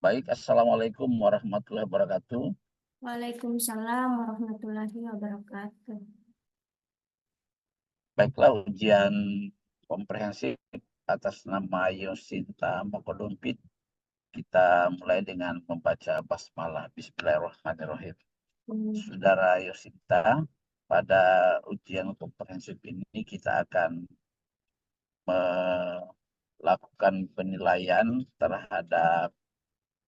Baik, Assalamualaikum warahmatullahi wabarakatuh. Waalaikumsalam warahmatullahi wabarakatuh. Baiklah, ujian komprehensif atas nama Yosinta Mokodompit. Kita mulai dengan membaca basmalah. Bismillahirrahmanirrahim. Saudara Yosinta, pada ujian komprehensif ini kita akan melakukan penilaian terhadap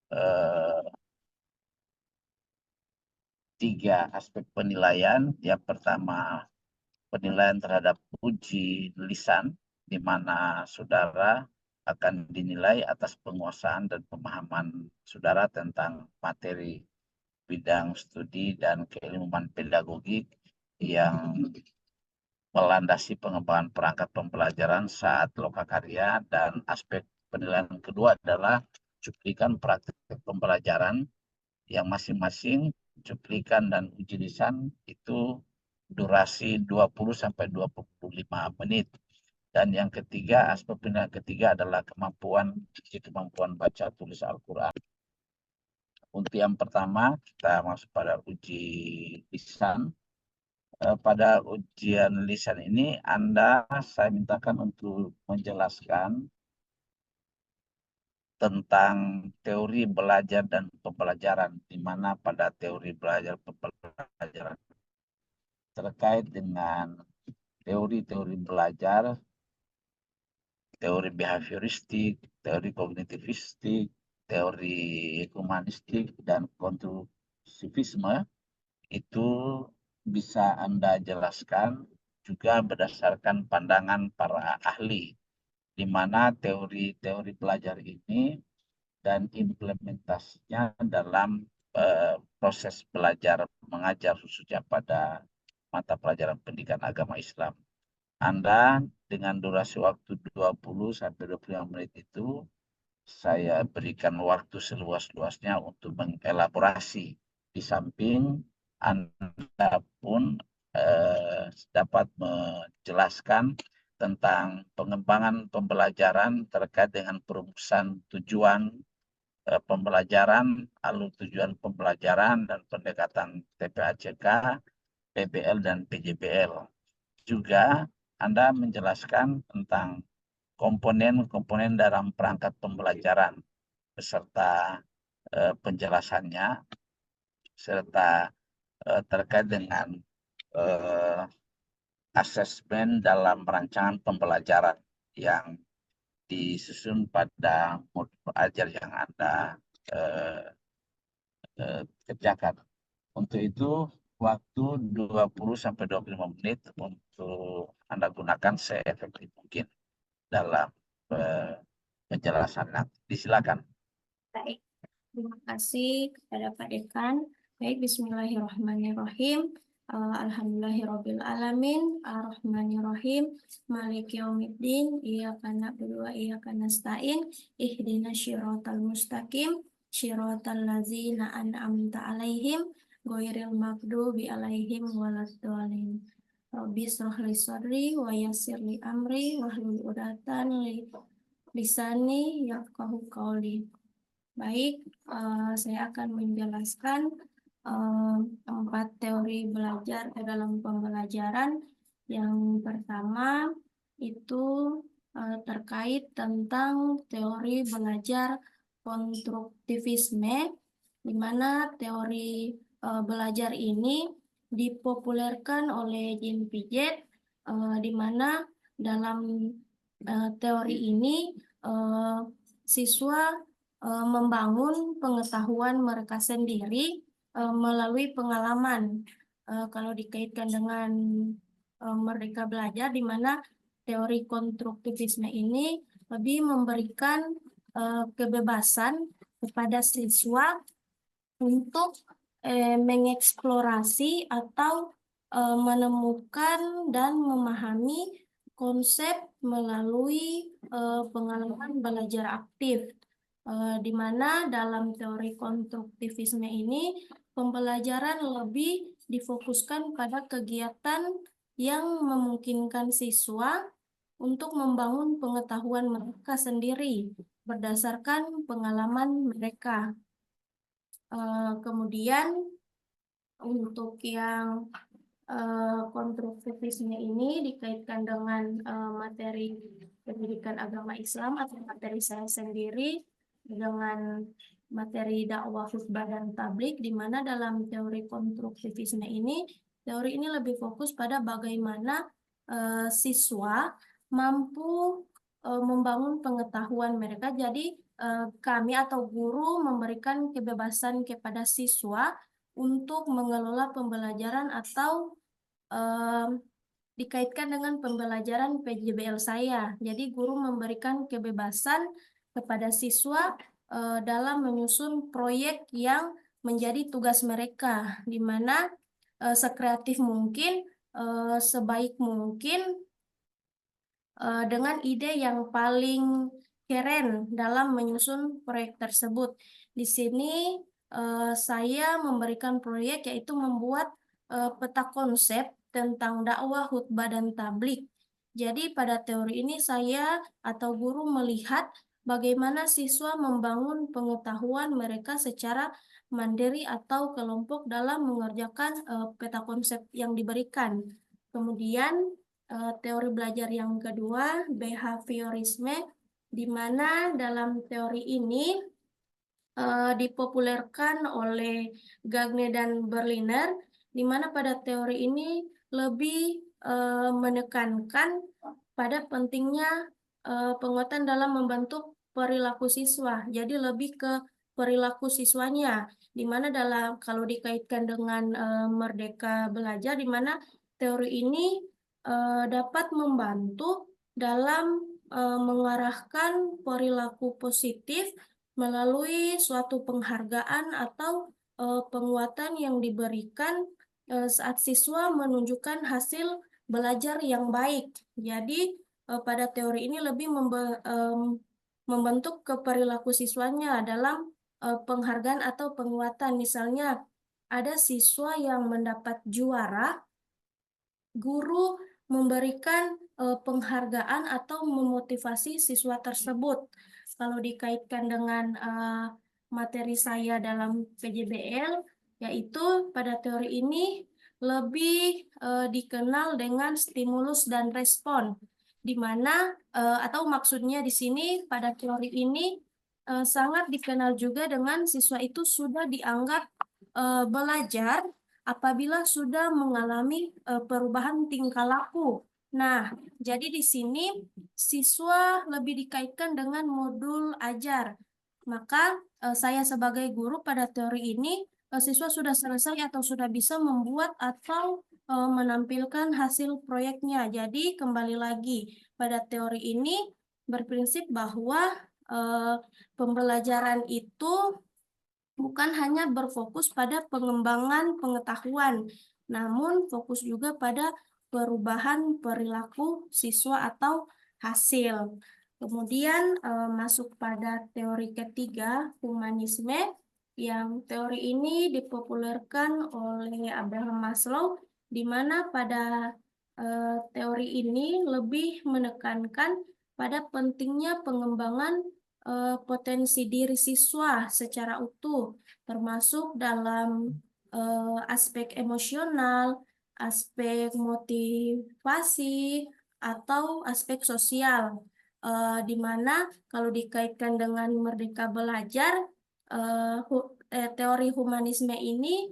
eh, 3 aspek penilaian. Yang pertama, penilaian terhadap uji lisan, di mana saudara akan dinilai atas penguasaan dan pemahaman saudara tentang materi bidang studi dan keilmuan pedagogik yang melandasi pengembangan perangkat pembelajaran saat lokakarya. Dan aspek penilaian kedua adalah cuplikan praktik pembelajaran yang masing-masing cuplikan dan uji lisan itu durasi 20-25 menit. Dan yang ketiga, aspek penilaian ketiga adalah kemampuan baca tulis Al-Quran. Untuk yang pertama, kita masuk pada uji lisan. Pada ujian lisan ini, saya mintakan untuk menjelaskan tentang teori belajar dan pembelajaran, di mana pada teori belajar pembelajaran terkait dengan teori-teori belajar, teori behavioristik, teori kognitivistik, teori humanistik, dan konstruktivisme, itu bisa Anda jelaskan juga berdasarkan pandangan para ahli, di mana teori-teori belajar ini dan implementasinya dalam proses belajar mengajar, khususnya pada mata pelajaran pendidikan agama Islam. Anda dengan durasi waktu 20-25 menit itu, saya berikan waktu seluas-luasnya untuk mengelaborasi. Di samping Anda pun dapat menjelaskan tentang pengembangan pembelajaran terkait dengan perumusan tujuan pembelajaran, alur tujuan pembelajaran, dan pendekatan TPACK, PBL, dan PJBL. Juga Anda menjelaskan tentang komponen-komponen dalam perangkat pembelajaran beserta penjelasannya, serta terkait dengan asesmen dalam rancangan pembelajaran yang disusun pada modul ajar yang Anda kerjakan. Untuk itu, waktu 20-25 menit untuk Anda gunakan seefektif mungkin dalam penjelasan nanti. Disilakan. Baik, terima kasih kepada Pak Dekan. Baik, Bismillahirrahmanirrahim. Alhamdulillahirabbil alamin, arrahmanirrahim, maliki yaumiddin, iyyaka na'budu wa iyyaka nasta'in, ihdinas syiratal mustaqim, syiratal ladzina an'amta 'alaihim, ghairil maghdubi 'alaihim waladdallin. Rabbi shrah li sadri wa yassir li amri wahlul 'uqdatam li lisani yafqahu qawli. Baik, saya akan menjelaskan 4 teori belajar dalam pembelajaran. Yang pertama itu terkait tentang teori belajar konstruktivisme, di mana teori belajar ini dipopulerkan oleh Jean Piaget, di mana dalam teori ini siswa membangun pengetahuan mereka sendiri melalui pengalaman. Kalau dikaitkan dengan Merdeka Belajar, di mana teori konstruktivisme ini lebih memberikan kebebasan kepada siswa untuk mengeksplorasi atau menemukan dan memahami konsep melalui pengalaman belajar aktif. Di mana dalam teori konstruktivisme ini pembelajaran lebih difokuskan pada kegiatan yang memungkinkan siswa untuk membangun pengetahuan mereka sendiri berdasarkan pengalaman mereka. Kemudian untuk yang konstruksivisme ini dikaitkan dengan materi pendidikan agama Islam atau materi saya sendiri dengan materi dakwah khutbah dan tablik, di mana dalam teori konstruktivisme ini, teori ini lebih fokus pada bagaimana siswa mampu membangun pengetahuan mereka. Jadi kami atau guru memberikan kebebasan kepada siswa untuk mengelola pembelajaran atau dikaitkan dengan pembelajaran PJBL saya. Jadi guru memberikan kebebasan kepada siswa dalam menyusun proyek yang menjadi tugas mereka, di mana sekreatif mungkin, sebaik mungkin, dengan ide yang paling keren dalam menyusun proyek tersebut. Di sini saya memberikan proyek yaitu membuat peta konsep tentang dakwah, khutbah, dan tablik. Jadi pada teori ini saya atau guru melihat bagaimana siswa membangun pengetahuan mereka secara mandiri atau kelompok dalam mengerjakan peta konsep yang diberikan. Kemudian teori belajar yang kedua, behaviorisme, di mana dalam teori ini dipopulerkan oleh Gagne dan Berliner, di mana pada teori ini lebih menekankan pada pentingnya penguatan dalam membentuk perilaku siswa. Jadi lebih ke perilaku siswanya, di mana kalau dikaitkan dengan Merdeka Belajar, di mana teori ini dapat membantu dalam mengarahkan perilaku positif melalui suatu penghargaan atau penguatan yang diberikan saat siswa menunjukkan hasil belajar yang baik. Jadi pada teori ini lebih membentuk perilaku siswanya dalam penghargaan atau penguatan. Misalnya ada siswa yang mendapat juara, guru memberikan penghargaan atau memotivasi siswa tersebut. Kalau dikaitkan dengan materi saya dalam PJBL, yaitu pada teori ini lebih dikenal dengan stimulus dan respon, di mana atau maksudnya di sini pada teori ini sangat dikenal juga dengan siswa itu sudah dianggap belajar apabila sudah mengalami perubahan tingkah laku. Nah, jadi di sini siswa lebih dikaitkan dengan modul ajar. Maka saya sebagai guru pada teori ini, siswa sudah selesai atau sudah bisa membuat atau menampilkan hasil proyeknya. Jadi kembali lagi pada teori ini berprinsip bahwa pembelajaran itu bukan hanya berfokus pada pengembangan pengetahuan, namun fokus juga pada perubahan perilaku siswa atau hasil. Kemudian masuk pada teori ketiga, humanisme, yang teori ini dipopulerkan oleh Abraham Maslow, di mana pada teori ini lebih menekankan pada pentingnya pengembangan potensi diri siswa secara utuh, termasuk dalam aspek emosional, aspek motivasi, atau aspek sosial. Di mana kalau dikaitkan dengan Merdeka Belajar, teori humanisme ini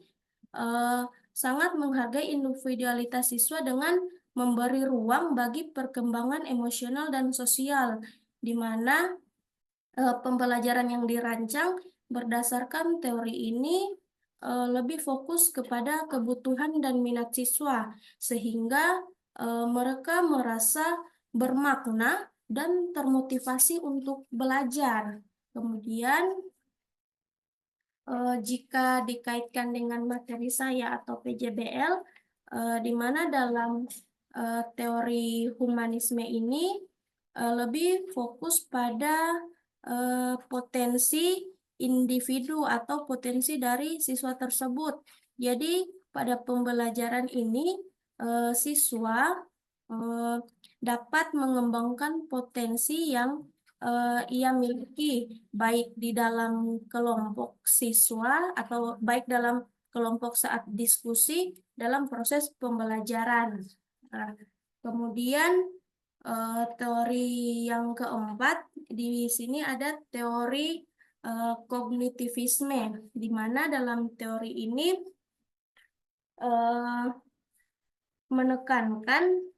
sangat menghargai individualitas siswa dengan memberi ruang bagi perkembangan emosional dan sosial, di mana pembelajaran yang dirancang berdasarkan teori ini lebih fokus kepada kebutuhan dan minat siswa, sehingga mereka merasa bermakna dan termotivasi untuk belajar. Kemudian, jika dikaitkan dengan materi saya atau PJBL, di mana dalam teori humanisme ini lebih fokus pada potensi individu atau potensi dari siswa tersebut. Jadi pada pembelajaran ini siswa dapat mengembangkan potensi yang ia miliki, baik di dalam kelompok siswa atau baik dalam kelompok saat diskusi dalam proses pembelajaran. Nah, kemudian teori yang keempat, di sini ada teori kognitivisme, di mana dalam teori ini menekankan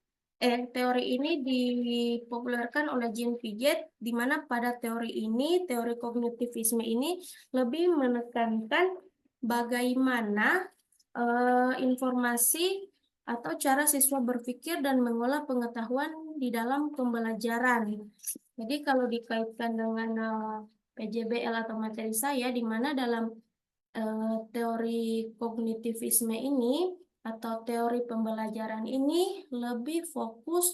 teori ini dipopulerkan oleh Jean Piaget, di mana pada teori ini, teori kognitivisme ini lebih menekankan bagaimana informasi atau cara siswa berpikir dan mengolah pengetahuan di dalam pembelajaran. Jadi kalau dikaitkan dengan PJBL atau materi saya, di mana dalam teori kognitivisme ini atau teori pembelajaran ini lebih fokus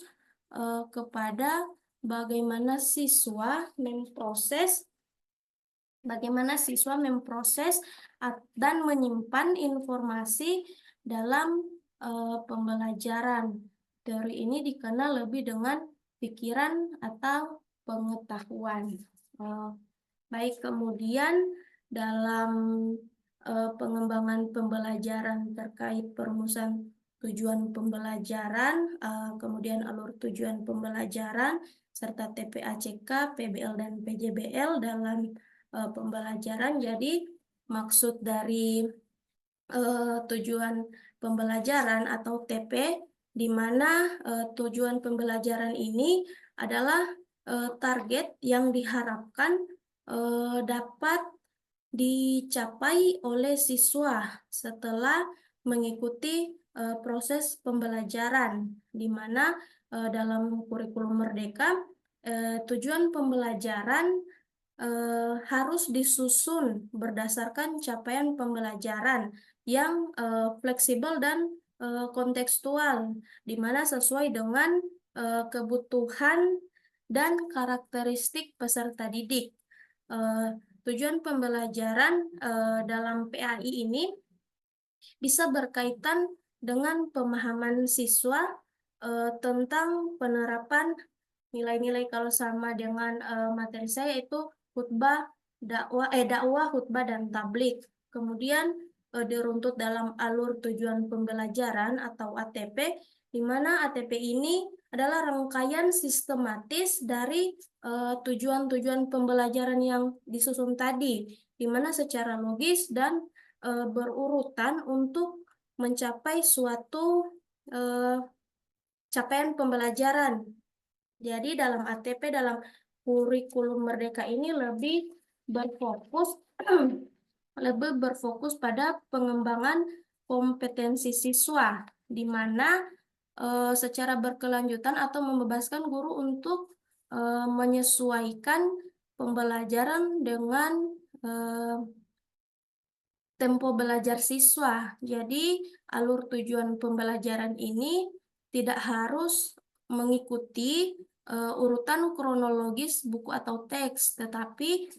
kepada bagaimana siswa memproses dan menyimpan informasi dalam pembelajaran. Teori ini dikenal lebih dengan pikiran atau pengetahuan. Baik, kemudian dalam pengembangan pembelajaran terkait perumusan tujuan pembelajaran, kemudian alur tujuan pembelajaran, serta TPACK, PBL, dan PJBL dalam pembelajaran. Jadi, maksud dari tujuan pembelajaran atau TP, di mana tujuan pembelajaran ini adalah target yang diharapkan dapat dicapai oleh siswa setelah mengikuti proses pembelajaran, di mana dalam kurikulum Merdeka tujuan pembelajaran harus disusun berdasarkan capaian pembelajaran yang fleksibel dan kontekstual, di mana sesuai dengan kebutuhan dan karakteristik peserta didik. Tujuan pembelajaran dalam PAI ini bisa berkaitan dengan pemahaman siswa tentang penerapan nilai-nilai, kalau sama dengan materi saya itu dakwah, khutbah, dan tablik. Kemudian diruntut dalam alur tujuan pembelajaran atau ATP, di mana ATP ini adalah rangkaian sistematis dari tujuan-tujuan pembelajaran yang disusun tadi, di mana secara logis dan berurutan untuk mencapai suatu capaian pembelajaran. Jadi dalam ATP, dalam kurikulum Merdeka ini lebih berfokus pada pengembangan kompetensi siswa, di mana secara berkelanjutan atau membebaskan guru untuk menyesuaikan pembelajaran dengan tempo belajar siswa. Jadi alur tujuan pembelajaran ini tidak harus mengikuti urutan kronologis buku atau teks, tetapi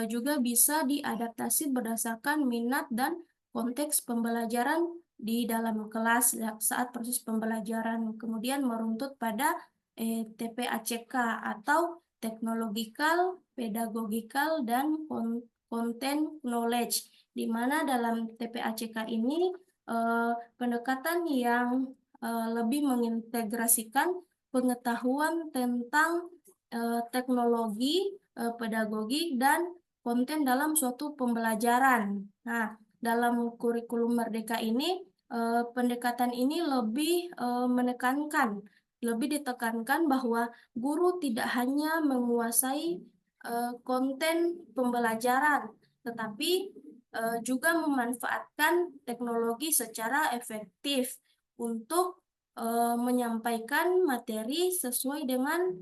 juga bisa diadaptasi berdasarkan minat dan konteks pembelajaran di dalam kelas saat proses pembelajaran. Kemudian meruntut pada TPACK atau Technological, Pedagogical, dan Content Knowledge, di mana dalam TPACK ini pendekatan yang lebih mengintegrasikan pengetahuan tentang teknologi, pedagogik, dan konten dalam suatu pembelajaran. Nah, dalam kurikulum Merdeka ini, pendekatan ini lebih ditekankan bahwa guru tidak hanya menguasai konten pembelajaran, tetapi juga memanfaatkan teknologi secara efektif untuk menyampaikan materi sesuai dengan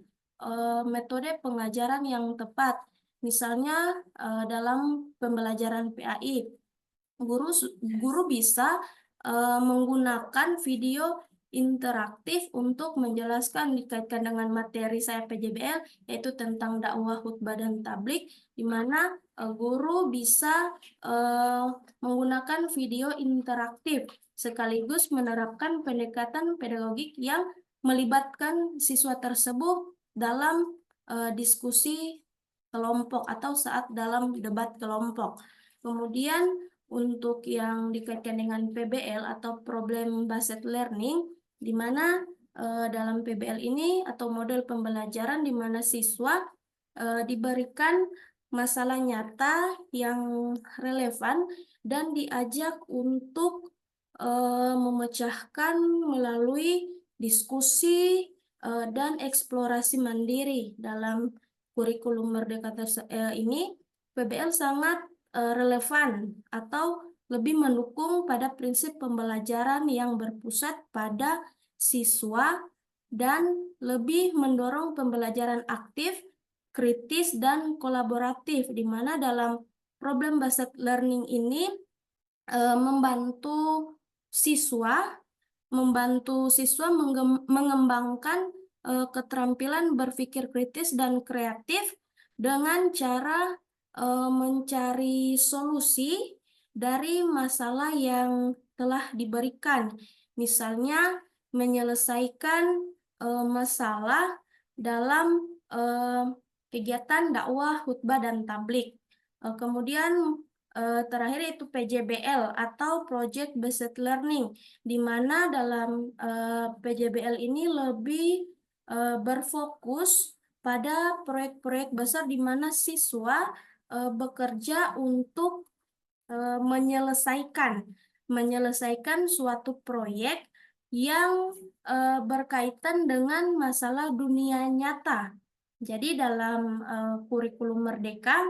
metode pengajaran yang tepat. Misalnya dalam pembelajaran PAI, guru bisa menggunakan video interaktif untuk menjelaskan dikaitkan dengan materi saya PJBL, yaitu tentang dakwah, khutbah, dan tablik, di mana guru bisa menggunakan video interaktif sekaligus menerapkan pendekatan pedagogik yang melibatkan siswa tersebut dalam diskusi kelompok atau saat dalam debat kelompok. Kemudian untuk yang dikaitkan dengan PBL atau Problem Based Learning, di mana dalam PBL ini atau model pembelajaran di mana siswa diberikan masalah nyata yang relevan dan diajak untuk memecahkan melalui diskusi dan eksplorasi mandiri dalam kurikulum Merdeka ini. PBL sangat relevan atau lebih mendukung pada prinsip pembelajaran yang berpusat pada siswa dan lebih mendorong pembelajaran aktif, kritis, dan kolaboratif, di mana dalam problem based learning ini membantu siswa mengembangkan keterampilan berpikir kritis dan kreatif dengan cara mencari solusi dari masalah yang telah diberikan. Misalnya menyelesaikan masalah dalam kegiatan dakwah, khutbah, dan tablik. Kemudian terakhir itu PJBL atau Project Based Learning, di mana dalam PJBL ini lebih berfokus pada proyek-proyek besar di mana siswa bekerja untuk menyelesaikan suatu proyek yang berkaitan dengan masalah dunia nyata. Jadi dalam kurikulum Merdeka,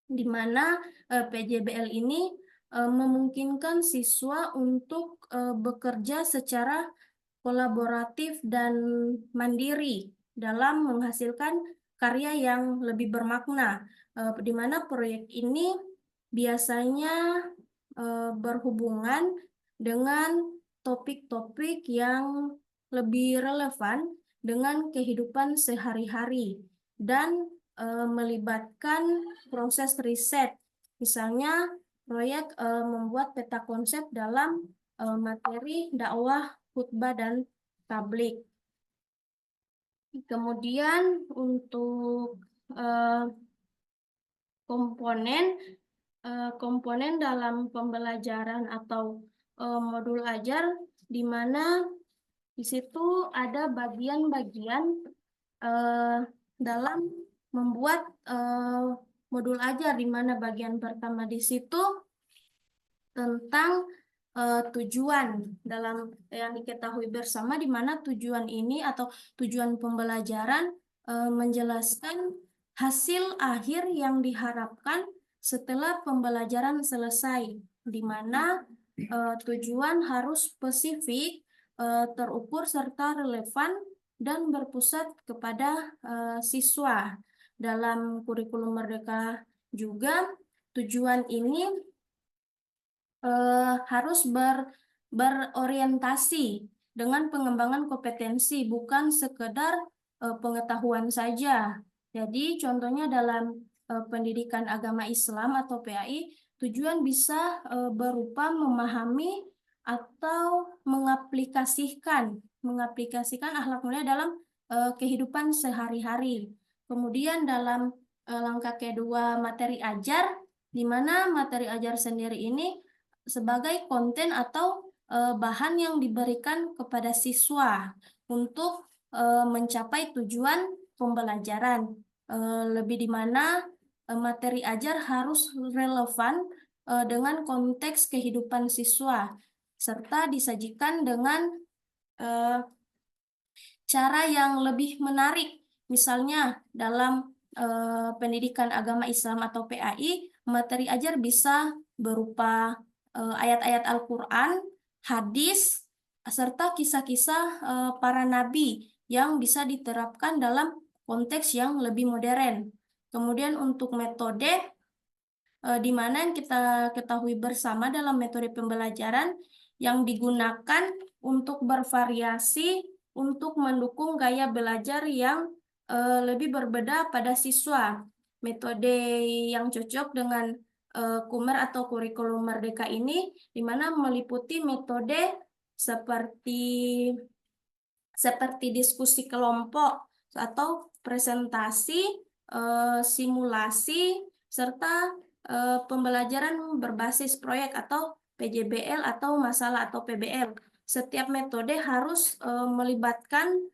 di mana PJBL ini memungkinkan siswa untuk bekerja secara kolaboratif dan mandiri dalam menghasilkan karya yang lebih bermakna, di mana proyek ini biasanya berhubungan dengan topik-topik yang lebih relevan dengan kehidupan sehari-hari dan melibatkan proses riset. Misalnya proyek membuat peta konsep dalam materi dakwah, khutbah, dan tablik. Kemudian untuk komponen dalam pembelajaran atau modul ajar, di mana di situ ada bagian-bagian dalam membuat modul ajar, di mana bagian pertama di situ tentang tujuan dalam yang diketahui bersama, di mana tujuan ini atau tujuan pembelajaran menjelaskan hasil akhir yang diharapkan setelah pembelajaran selesai, di mana tujuan harus spesifik, terukur, serta relevan dan berpusat kepada siswa. Dalam kurikulum Merdeka juga tujuan ini harus berorientasi dengan pengembangan kompetensi, bukan sekedar pengetahuan saja. Jadi contohnya dalam pendidikan agama Islam atau PAI, tujuan bisa berupa memahami atau mengaplikasikan akhlak mulia dalam kehidupan sehari-hari. Kemudian dalam langkah kedua, materi ajar, di mana materi ajar sendiri ini sebagai konten atau bahan yang diberikan kepada siswa untuk mencapai tujuan pembelajaran. Lebih di mana materi ajar harus relevan dengan konteks kehidupan siswa, serta disajikan dengan cara yang lebih menarik. Misalnya dalam pendidikan agama Islam atau PAI, materi ajar bisa berupa ayat-ayat Al-Quran, hadis, serta kisah-kisah para nabi yang bisa diterapkan dalam konteks yang lebih modern. Kemudian untuk metode, di mana yang kita ketahui bersama dalam metode pembelajaran yang digunakan untuk bervariasi untuk mendukung gaya belajar yang lebih berbeda pada siswa. Metode yang cocok dengan KUMER atau kurikulum Merdeka ini, di mana meliputi metode seperti seperti diskusi kelompok atau presentasi, simulasi, serta pembelajaran berbasis proyek atau PJBL atau masalah atau PBL. Setiap metode harus melibatkan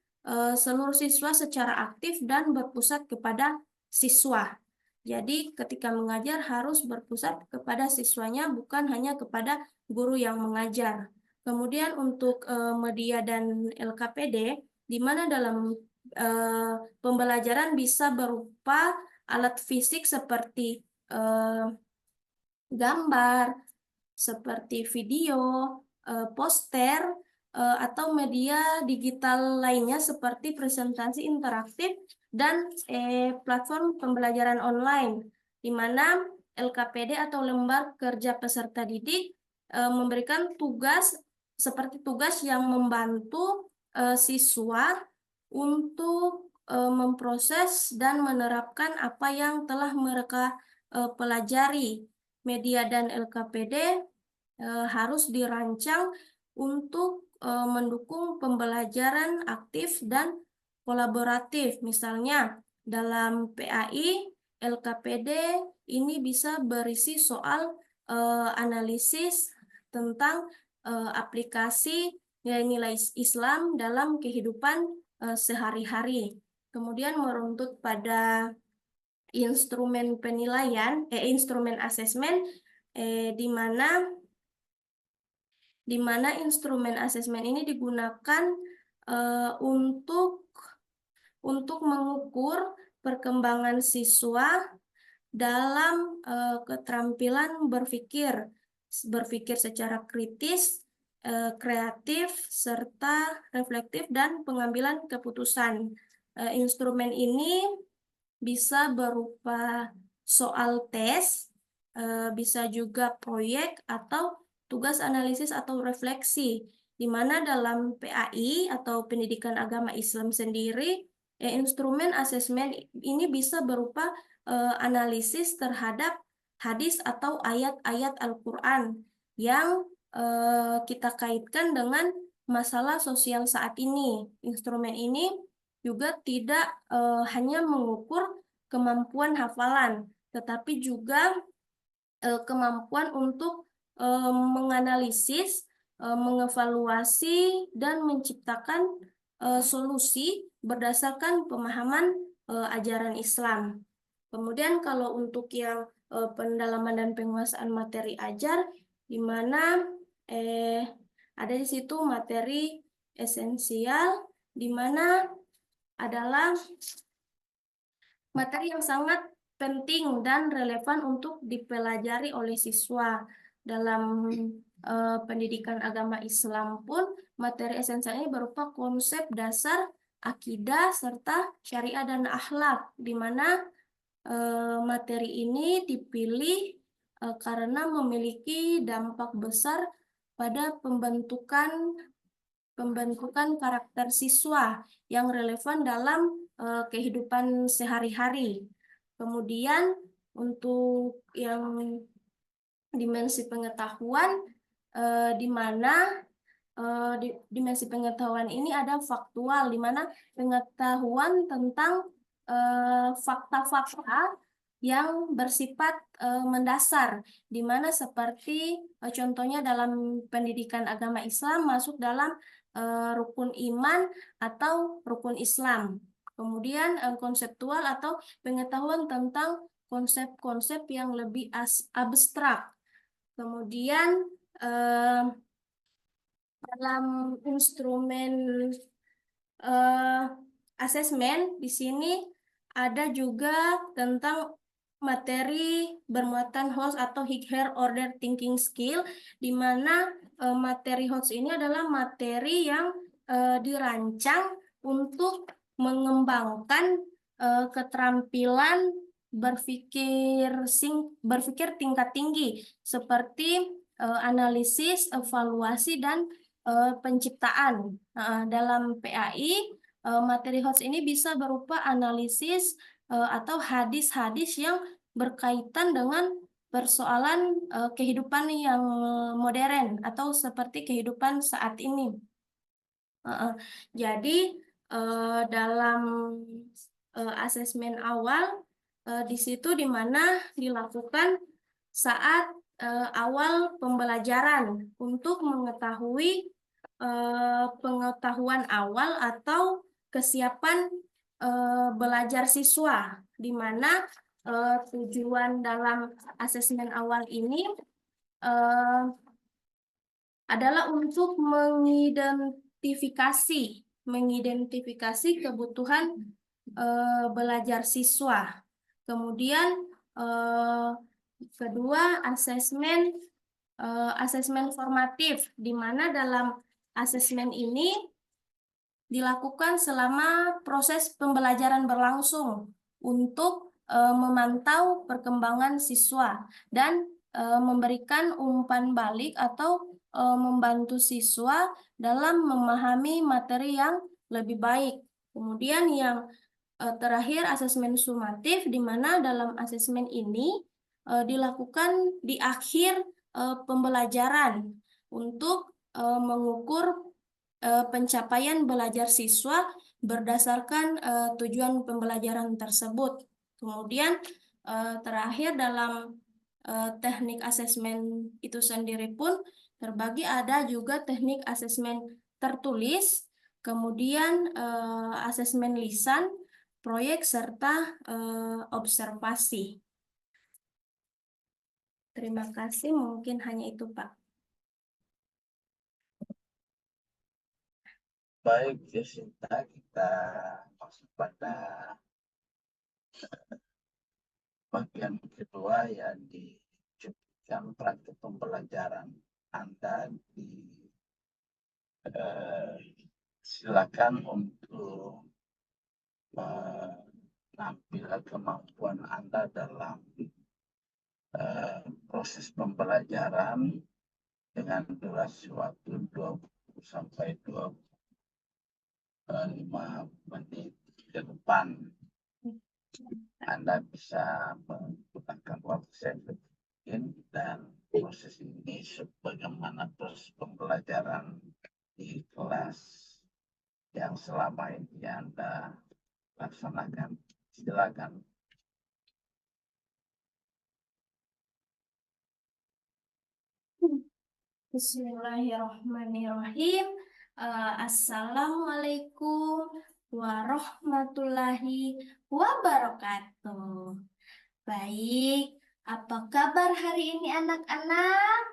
seluruh siswa secara aktif dan berpusat kepada siswa. Jadi ketika mengajar harus berpusat kepada siswanya, bukan hanya kepada guru yang mengajar. Kemudian untuk media dan LKPD, di mana dalam pembelajaran bisa berupa alat fisik seperti gambar, seperti video, poster, atau media digital lainnya seperti presentasi interaktif dan platform pembelajaran online, di mana LKPD atau lembar kerja peserta didik memberikan tugas seperti tugas yang membantu siswa untuk memproses dan menerapkan apa yang telah mereka pelajari. Media dan LKPD harus dirancang untuk mendukung pembelajaran aktif dan kolaboratif. Misalnya dalam PAI, LKPD ini bisa berisi soal analisis tentang aplikasi nilai-nilai Islam dalam kehidupan sehari-hari. Kemudian meruntut pada instrumen penilaian, instrumen asesmen, di mana instrumen asesmen ini digunakan untuk mengukur perkembangan siswa dalam keterampilan berpikir secara kritis, kreatif, serta reflektif, dan pengambilan keputusan. Instrumen ini bisa berupa soal tes, bisa juga proyek atau tugas analisis atau refleksi, di mana dalam PAI atau Pendidikan Agama Islam sendiri, instrumen asesmen ini bisa berupa analisis terhadap hadis atau ayat-ayat Al-Quran yang kita kaitkan dengan masalah sosial saat ini. Instrumen ini juga tidak hanya mengukur kemampuan hafalan, tetapi juga kemampuan untuk menganalisis, mengevaluasi, dan menciptakan solusi berdasarkan pemahaman ajaran Islam. Kemudian kalau untuk yang pendalaman dan penguasaan materi ajar, di mana ada di situ materi esensial, di mana adalah materi yang sangat penting dan relevan untuk dipelajari oleh siswa. Dalam pendidikan agama Islam pun, materi esensial ini berupa konsep dasar akidah serta syariah dan akhlak, di mana materi ini dipilih karena memiliki dampak besar pada pembentukan karakter siswa yang relevan dalam kehidupan sehari-hari. Kemudian untuk yang dimensi pengetahuan, di mana dimensi pengetahuan ini ada faktual, di mana pengetahuan tentang fakta-fakta yang bersifat mendasar, di mana seperti contohnya dalam pendidikan agama Islam masuk dalam rukun iman atau rukun Islam. Kemudian konseptual atau pengetahuan tentang konsep-konsep yang lebih abstrak. Kemudian dalam instrumen asesmen di sini ada juga tentang materi bermuatan HOTS atau Higher Order Thinking Skill, di mana materi HOTS ini adalah materi yang dirancang untuk mengembangkan keterampilan berpikir tingkat tinggi seperti analisis, evaluasi, dan penciptaan. Dalam PAI, materi HOTS ini bisa berupa analisis atau hadis-hadis yang berkaitan dengan persoalan kehidupan yang modern atau seperti kehidupan saat ini. Jadi dalam asesmen awal di situ di mana dilakukan saat awal pembelajaran untuk mengetahui pengetahuan awal atau kesiapan belajar siswa, di mana tujuan dalam asesmen awal ini adalah untuk mengidentifikasi kebutuhan belajar siswa. Kemudian kedua, asesmen formatif, di mana dalam asesmen ini dilakukan selama proses pembelajaran berlangsung untuk memantau perkembangan siswa dan memberikan umpan balik atau membantu siswa dalam memahami materi yang lebih baik. Kemudian yang terakhir, asesmen sumatif, di mana dalam asesmen ini dilakukan di akhir pembelajaran untuk mengukur pencapaian belajar siswa berdasarkan tujuan pembelajaran tersebut. Kemudian terakhir dalam teknik asesmen itu sendiri pun terbagi, ada juga teknik asesmen tertulis, kemudian asesmen lisan, proyek, serta observasi. Terima kasih, mungkin hanya itu, Pak. Baik, Jacinta, kita masuk pada bagian kedua, ya, dicuplikan praktik pembelajaran Anda. Silakan untuk menampilkan kemampuan Anda dalam proses pembelajaran dengan durasi waktu 20 sampai 25 menit ke depan. Anda bisa menggunakan waktu yang dan proses ini sebagaimana proses pembelajaran di kelas yang selama ini Anda laksanakan. Silakan. Bismillahirrahmanirrahim. Assalamualaikum warahmatullahi wabarakatuh. Baik, apa kabar hari ini anak-anak?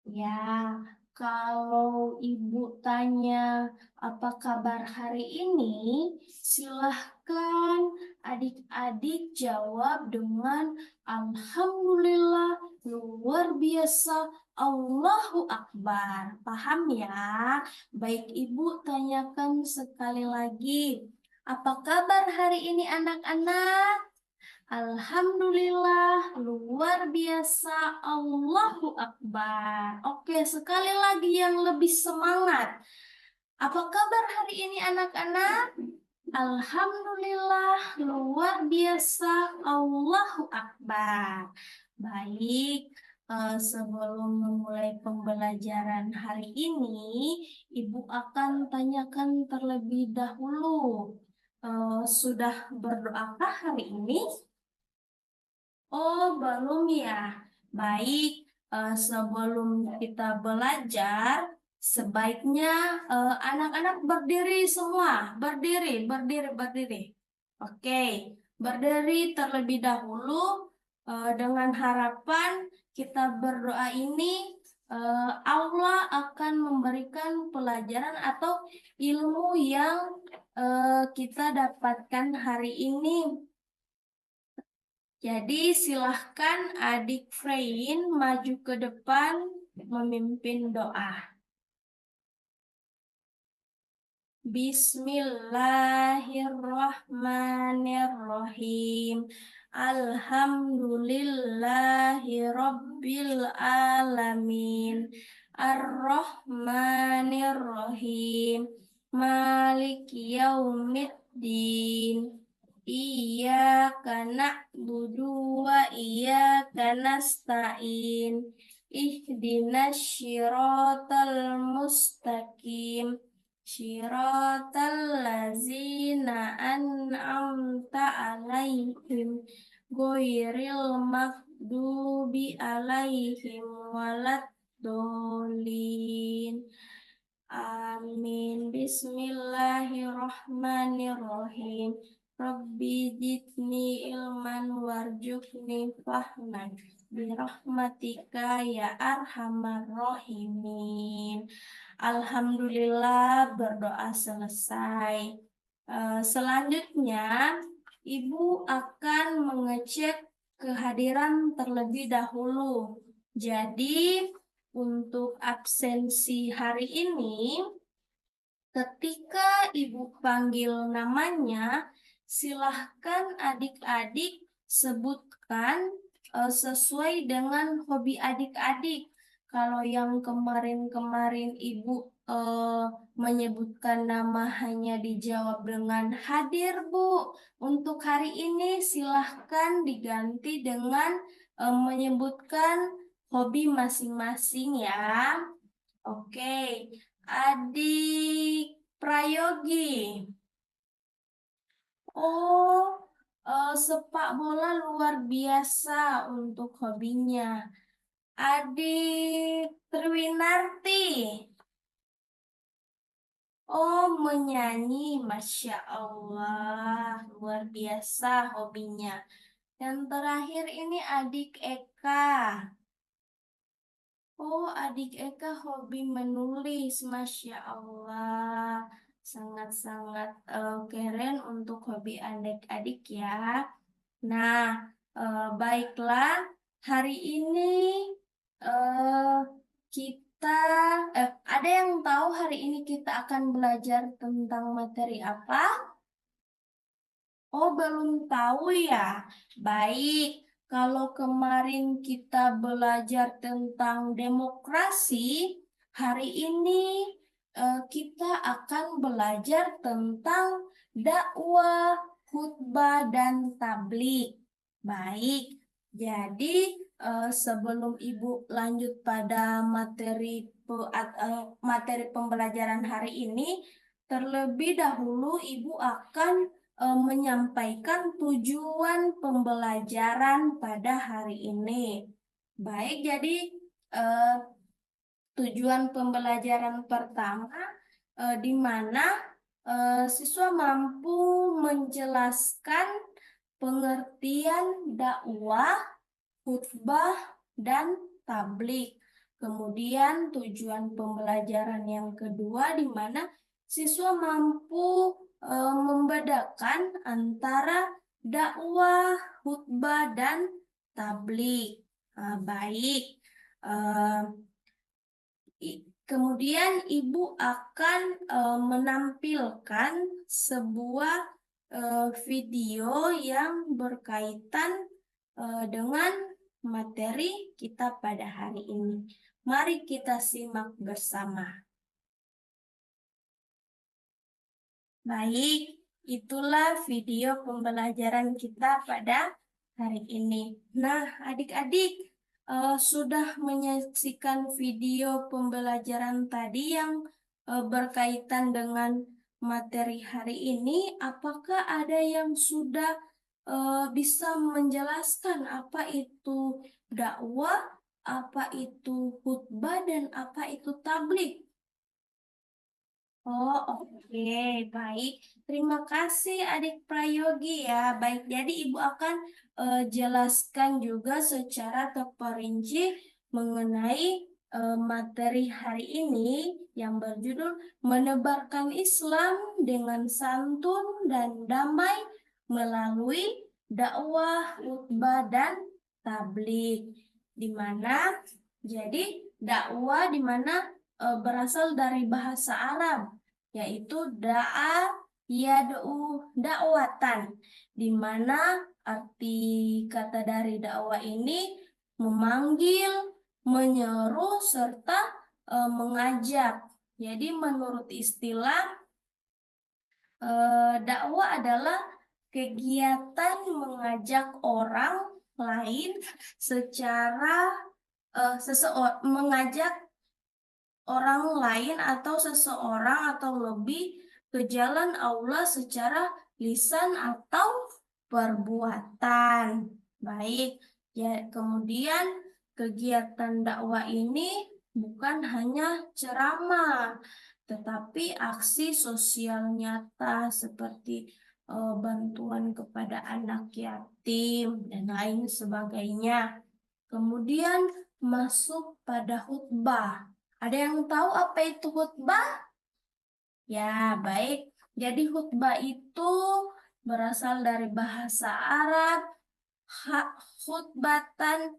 Ya, kalau ibu tanya apa kabar hari ini, silahkan adik-adik jawab dengan Alhamdulillah, luar biasa, Allahu Akbar. Paham ya? Baik, ibu tanyakan sekali lagi. Apa kabar hari ini anak-anak? Alhamdulillah, luar biasa, Allahu Akbar. Oke, sekali lagi yang lebih semangat. Apa kabar hari ini anak-anak? Alhamdulillah, luar biasa, Allahu Akbar. Baik, sebelum memulai pembelajaran hari ini, Ibu akan tanyakan terlebih dahulu. Sudah berdoakah hari ini? Oh, belum ya. Baik, sebelum kita belajar, sebaiknya anak-anak berdiri semua. Berdiri, berdiri, berdiri. Oke, berdiri terlebih dahulu dengan harapan kita berdoa ini Allah akan memberikan pelajaran atau ilmu yang kita dapatkan hari ini. Jadi silahkan adik Freyin maju ke depan memimpin doa. Bismillahirrahmanirrahim. Alhamdulillahirabbil alamin. Ar-Rahmanirrahim. Maliki yaumiddin. Iyyaka na'budu wa iyyaka nasta'in. Ihdinas syiratal mustaqim. Syiratal ladzina an'amta alaihim ghairil maghdubi alaihim waladdallin. Amin. Bismillahirrahmanirrahim. Rabbi zidni ilman warzuqni fahman birahmatika ya arhamar rahimin. Alhamdulillah, berdoa selesai. Selanjutnya, Ibu akan mengecek kehadiran terlebih dahulu. Jadi, untuk absensi hari ini, ketika Ibu panggil namanya, silahkan adik-adik sebutkan sesuai dengan hobi adik-adik. Kalau yang kemarin-kemarin Ibu menyebutkan nama hanya dijawab dengan hadir, Bu. Untuk hari ini silahkan diganti dengan menyebutkan hobi masing-masing ya. Oke, Adik Prayogi. Oh, sepak bola luar biasa untuk hobinya. Adik Triwinarti. Oh, menyanyi. Masya Allah, luar biasa hobinya. Dan terakhir ini Adik Eka. Oh, Adik Eka hobi menulis. Masya Allah. Sangat-sangat keren untuk hobi adik-adik ya. Nah, baiklah. Hari ini eh, kita, ada yang tahu hari ini kita akan belajar tentang materi apa? Oh, belum tahu ya. Baik, kalau kemarin kita belajar tentang demokrasi, hari ini kita akan belajar tentang dakwah, khutbah, dan tabligh. Baik, jadi sebelum Ibu lanjut pada materi pembelajaran hari ini, terlebih dahulu Ibu akan menyampaikan tujuan pembelajaran pada hari ini. Baik, jadi tujuan pembelajaran pertama di mana siswa mampu menjelaskan pengertian dakwah, khutbah, dan tabligh. Kemudian tujuan pembelajaran yang kedua di mana siswa mampu membedakan antara dakwah, khutbah, dan tabligh. Baik. Kemudian Ibu akan menampilkan sebuah video yang berkaitan dengan materi kita pada hari ini. Mari kita simak bersama. Baik, itulah video pembelajaran kita pada hari ini. Nah, adik-adik sudah menyaksikan video pembelajaran tadi yang berkaitan dengan materi hari ini. Apakah ada yang sudah bisa menjelaskan apa itu dakwah, apa itu khutbah, dan apa itu tabligh? Oh, oke, baik. Terima kasih Adik Prayogi ya. Baik, jadi Ibu akan jelaskan juga secara terperinci mengenai materi hari ini yang berjudul Menebarkan Islam dengan Santun dan Damai melalui Dakwah, Khutbah, dan Tabligh. Di mana jadi dakwah di mana berasal dari bahasa Arab, yaitu da'a yad'u dakwatan, di mana arti kata dari dakwah ini memanggil, menyeru, serta mengajak. Jadi menurut istilah dakwah adalah kegiatan mengajak orang lain secara mengajak orang lain atau seseorang atau lebih ke jalan Allah secara lisan atau perbuatan. Baik, ya, kemudian kegiatan dakwah ini bukan hanya ceramah, tetapi aksi sosial nyata seperti bantuan kepada anak yatim dan lain sebagainya. Kemudian masuk pada khutbah. Ada yang tahu apa itu khutbah? Ya, baik. Jadi khutbah itu berasal dari bahasa Arab, khutbatan,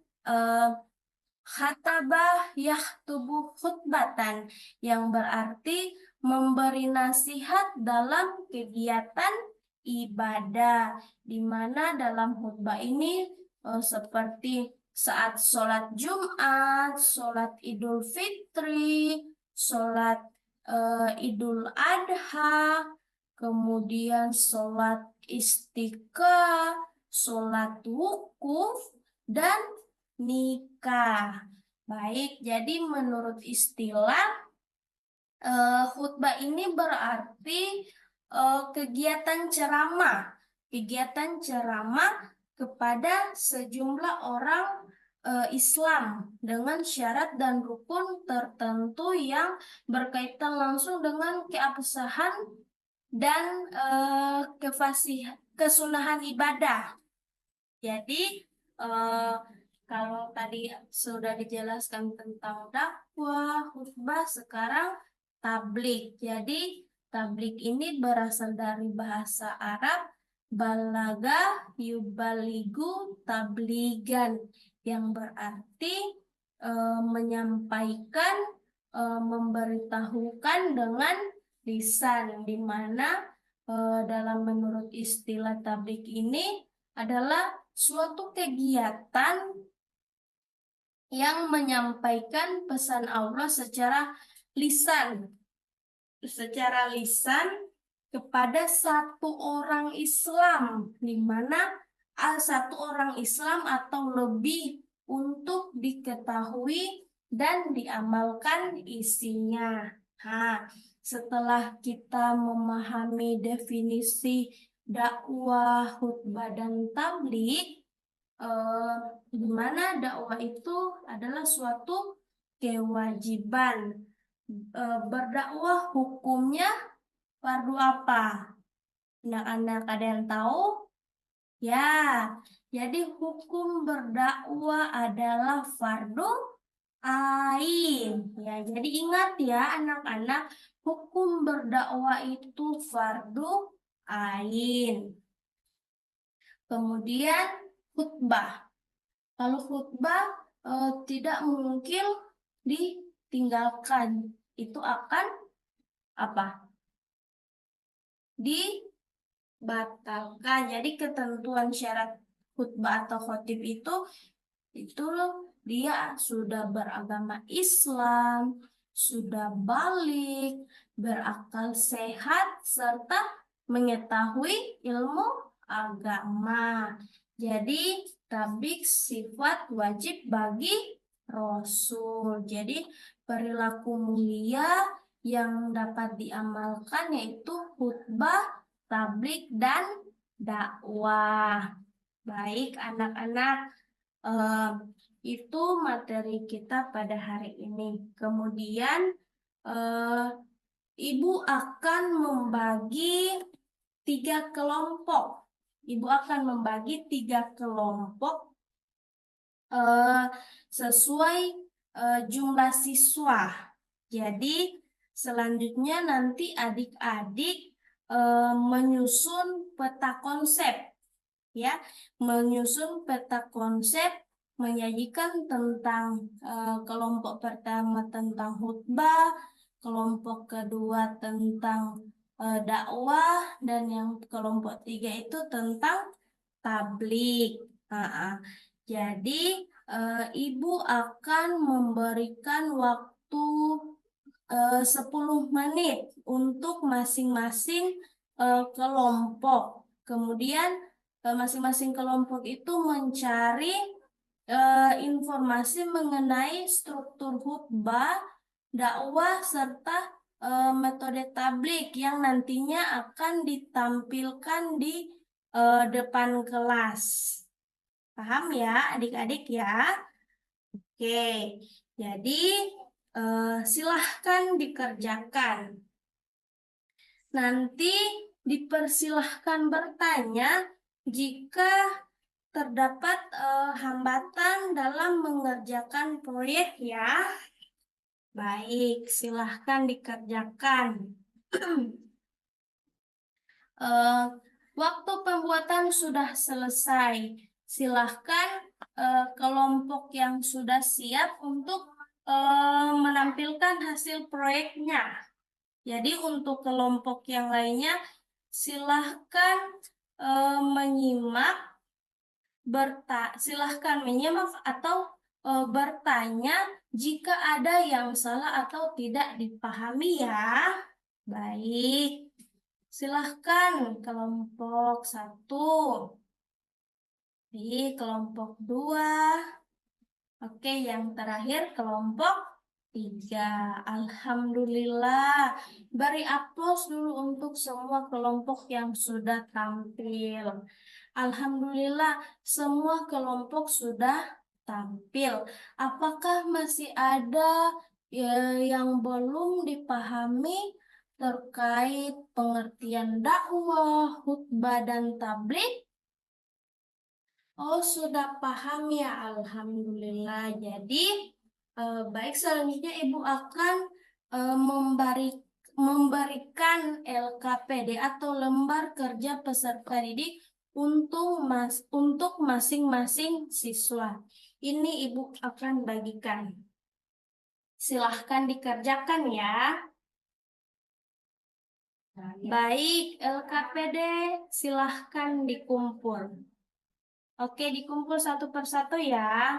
khatabah yahtubu khutbatan, yang berarti memberi nasihat dalam kegiatan ibadah, di mana dalam khutbah ini seperti saat sholat Jumat, sholat Idul Fitri, sholat Idul Adha, kemudian sholat istiqah, sholat wukuf, dan nikah. Baik, jadi menurut istilah khutbah ini berarti kegiatan ceramah kepada sejumlah orang Islam dengan syarat dan rukun tertentu yang berkaitan langsung dengan keabsahan dan kesunahan ibadah. Jadi kalau tadi sudah dijelaskan tentang dakwah, khutbah, sekarang tablik. Jadi tablik ini berasal dari bahasa Arab balaga yubaligu tabligan, yang berarti menyampaikan, memberitahukan dengan lisan, di mana dalam menurut istilah tablik ini adalah suatu kegiatan yang menyampaikan pesan Allah secara lisan kepada satu orang Islam, di mana satu orang Islam atau lebih, untuk diketahui dan diamalkan isinya. Nah, setelah kita memahami definisi dakwah, khutbah, dan tabligh, di mana dakwah itu adalah suatu kewajiban. Berdakwah hukumnya fardu apa? Anak-anak ada yang tahu? Ya, jadi hukum berdakwah adalah fardu ain. Ya, jadi ingat ya anak-anak, hukum berdakwah itu fardu ain. Kemudian khutbah. Kalau khutbah tidak mungkin ditinggalkan. Itu akan apa? Dibatalkan. Jadi ketentuan syarat khutbah atau khotib itu dia sudah beragama Islam, sudah balik, berakal sehat, serta mengetahui ilmu agama. Jadi tablik sifat wajib bagi Rasul. Jadi perilaku mulia yang dapat diamalkan yaitu khutbah, tablik, dan dakwah. Baik anak-anak, itu materi kita pada hari ini. Kemudian Ibu akan membagi 3 kelompok. Ibu akan membagi 3 kelompok sesuai jumlah siswa. Jadi selanjutnya nanti adik-adik menyusun peta konsep, ya, menyusun peta konsep, menyajikan tentang kelompok pertama tentang khutbah, kelompok kedua tentang dakwah, dan yang kelompok 3 itu tentang tablik. Jadi Ibu akan memberikan waktu 10 menit untuk masing-masing kelompok. Kemudian masing-masing kelompok itu mencari informasi mengenai struktur khutbah dakwah serta metode tablik yang nantinya akan ditampilkan di depan kelas. Paham ya adik-adik ya? Oke, jadi silahkan dikerjakan. Nanti dipersilahkan bertanya jika terdapat hambatan dalam mengerjakan proyek ya. Baik, silahkan dikerjakan. Waktu pembuatan sudah selesai. Silahkan kelompok yang sudah siap untuk menampilkan hasil proyeknya. Jadi untuk kelompok yang lainnya, silahkan silahkan menyimak atau bertanya jika ada yang salah atau tidak dipahami ya. Baik, silahkan kelompok 1. Di kelompok 2. Oke, yang terakhir kelompok 3. Alhamdulillah. Beri aplaus dulu untuk semua kelompok yang sudah tampil. Alhamdulillah, semua kelompok sudah tampil. Apakah masih ada yang belum dipahami terkait pengertian dakwah, khutbah, dan tabligh? Oh, sudah paham ya, Alhamdulillah. Jadi, baik, selanjutnya Ibu akan memberikan LKPD atau lembar kerja peserta didik untuk masing-masing siswa. Ini Ibu akan bagikan. Silahkan dikerjakan ya. Baik, LKPD silahkan dikumpul. Oke, dikumpul satu persatu ya.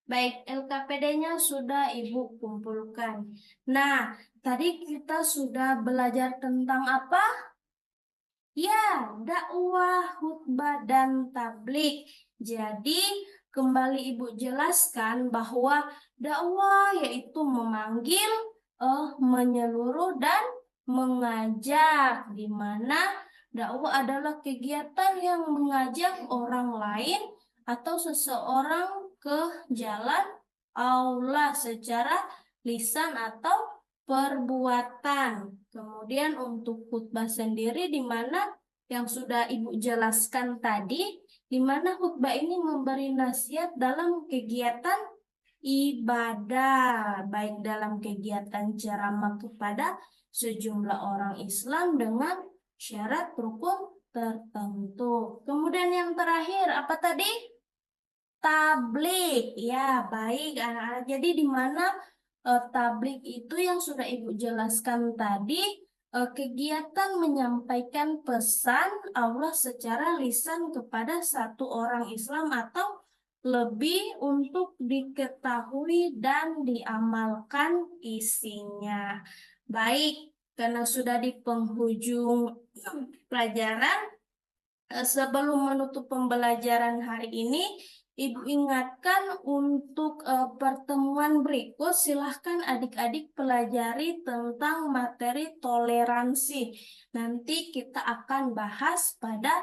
Baik, LKPD-nya sudah Ibu kumpulkan. Nah, tadi kita sudah belajar tentang apa? Ya, dakwah, khutbah, dan tablik. Jadi, kembali Ibu jelaskan bahwa dakwah yaitu memanggil, menyeluruh, dan mengajak, di mana dakwah adalah kegiatan yang mengajak orang lain atau seseorang ke jalan Allah secara lisan atau perbuatan. Kemudian untuk khutbah sendiri di mana yang sudah Ibu jelaskan tadi, di mana khutbah ini memberi nasihat dalam kegiatan ibadah, baik dalam kegiatan ceramah kepada sejumlah orang Islam dengan syarat rukun tertentu. Kemudian yang terakhir apa tadi? Tablik. Ya, baik anak-anak. Jadi di mana tablik itu yang sudah Ibu jelaskan tadi, kegiatan menyampaikan pesan Allah secara lisan kepada satu orang Islam atau lebih untuk diketahui dan diamalkan isinya. Baik, karena sudah di penghujung pelajaran, sebelum menutup pembelajaran hari ini, Ibu ingatkan untuk pertemuan berikut, silahkan adik-adik pelajari tentang materi toleransi. Nanti kita akan bahas pada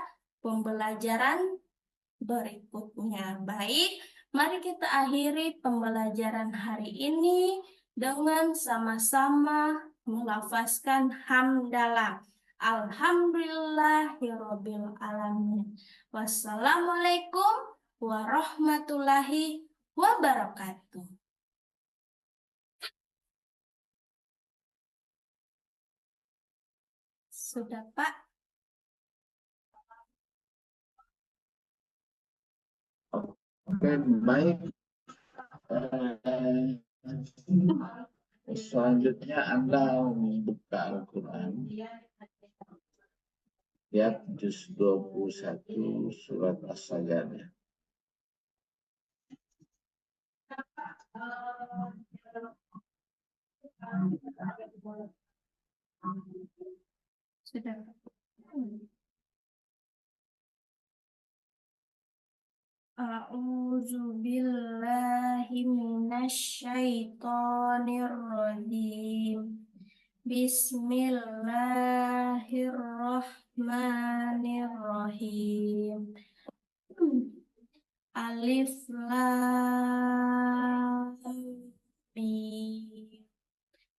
pembelajaran berikutnya. Baik, mari kita akhiri pembelajaran hari ini dengan sama-sama melafazkan hamdalah. Alhamdulillahirabbil alamin. Wassalamualaikum warahmatullahi wabarakatuh. Sudah, Pak? Oke, baik. Selanjutnya Anda membuka Al-Quran. Lihat juz 21 surat As-Sajdah. Sudah. A'udzu billahi minasyaitonir rajim. Bismillahirrahmanirrahim. Alif Lam Mim.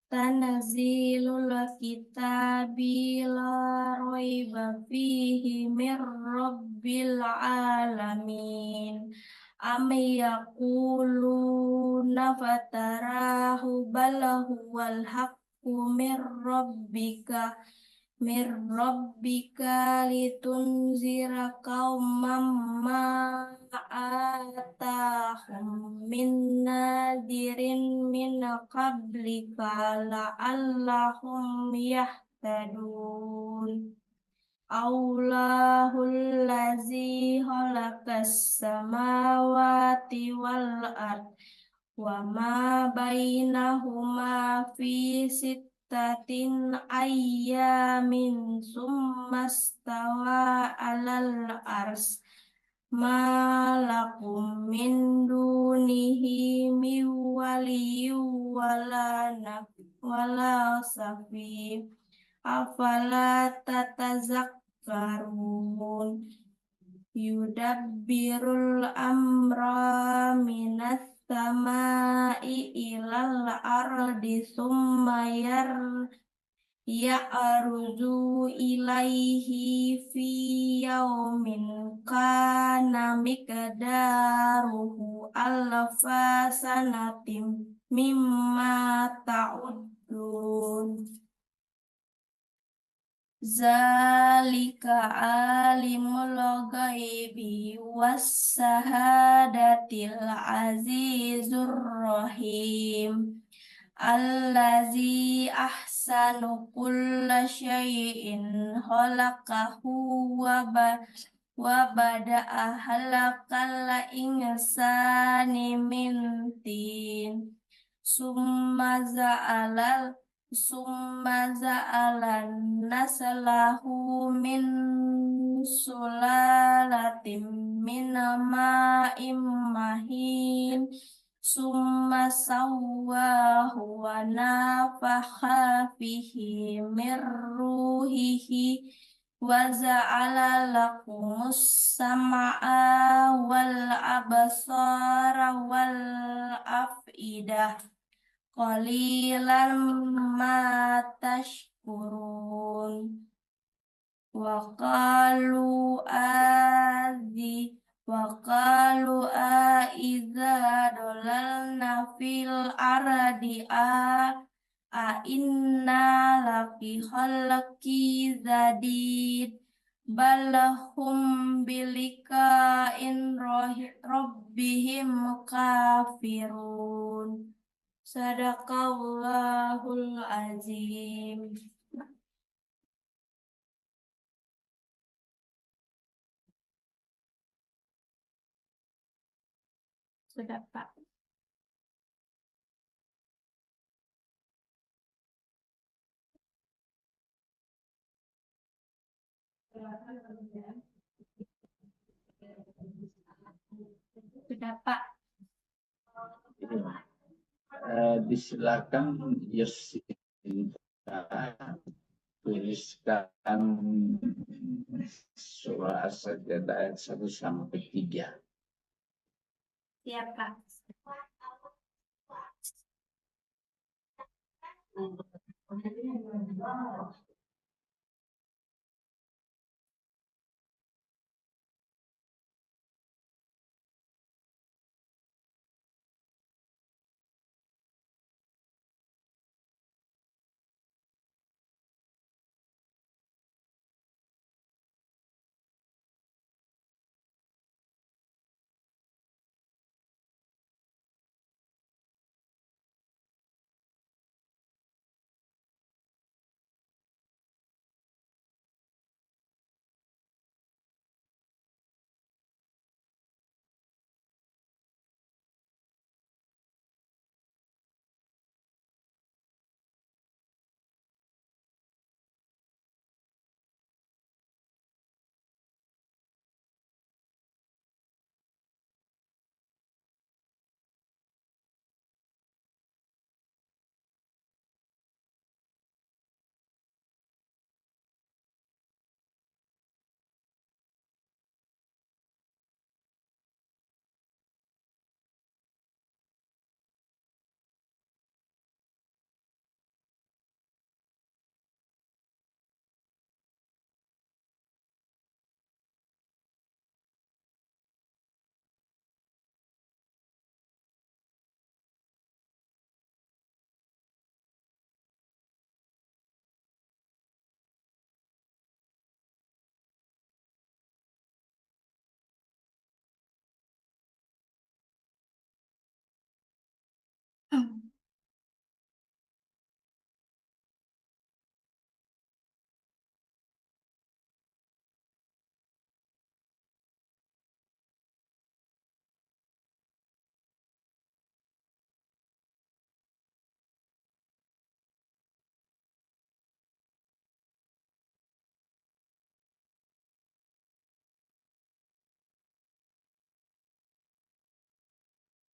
Tanazilul kitabi la raiba fihi mir rabbil alamin. Am yaquluna fatarahu bal huwal haqqu mir rabbika litunzira qauman ma atahum min nadirin min qablika la'allahum yahtadun. Allahul ladzi khalaqas samawati wal ard wa ma bainahuma fi sittatin ayyamin summa stawa alal ars malakum min dunihi min waliyyin wala safi afala tatazakkarun. Yudabbirul amra minas samai ilal ardi summa ya'ruju ilaihi fi yaumin kana miqdaruhu alfa sanatim mimma ta'uddun. Zalika alimul ghaibi wassahadatil azizur rahim. Allazi ahsanu kulla syai'in khalaqahu wa bada'a halakal insani min tin. Summa za'alan nasalahu min sulalatin min ma'im mahin. Summa sawwahu wa nafakha fihi min ruhihi wa ja'ala lakumus sam'a wal absara wal af'idah qalilan ma tashkurun. Wa qalu iza dolalna fil ardi inna lafi khalqi jadid balahum bilika'in rabbihim kafirun. Sadaqallahul azim. Sudah, Pak. Sudah, Pak. Disilakan Yosita tuliskan surah As-Sajdah ayat 1 sampai 3. Siap, Pak.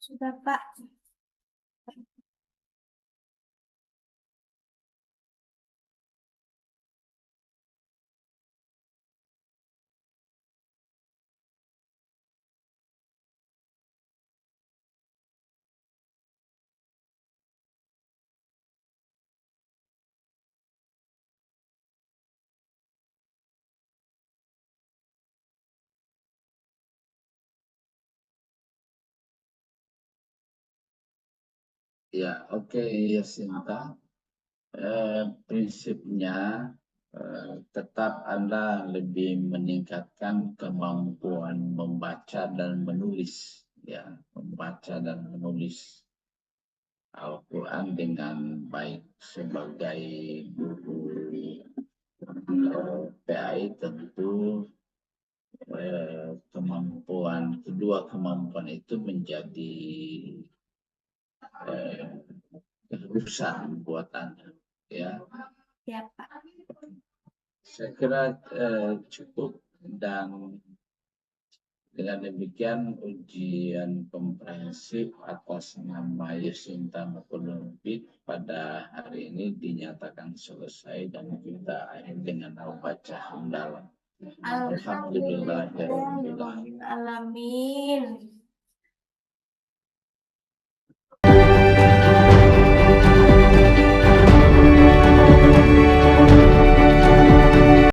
Sudah, Pak. Ya, oke, Yasinta. Prinsipnya tetap Anda lebih meningkatkan kemampuan membaca dan menulis, ya, membaca dan menulis Al-Quran dengan baik. Sebagai guru PAI tentu kedua kemampuan itu menjadi keharusan buat Anda, ya. Ya, Pak. Saya kira cukup, dan dengan demikian ujian komprehensif atas nama Yasinta Mukulumbit pada hari ini dinyatakan selesai dan kita akhiri dengan al-baca hamdalah. Alhamdulillah. Alhamdulillahirabbil alamin.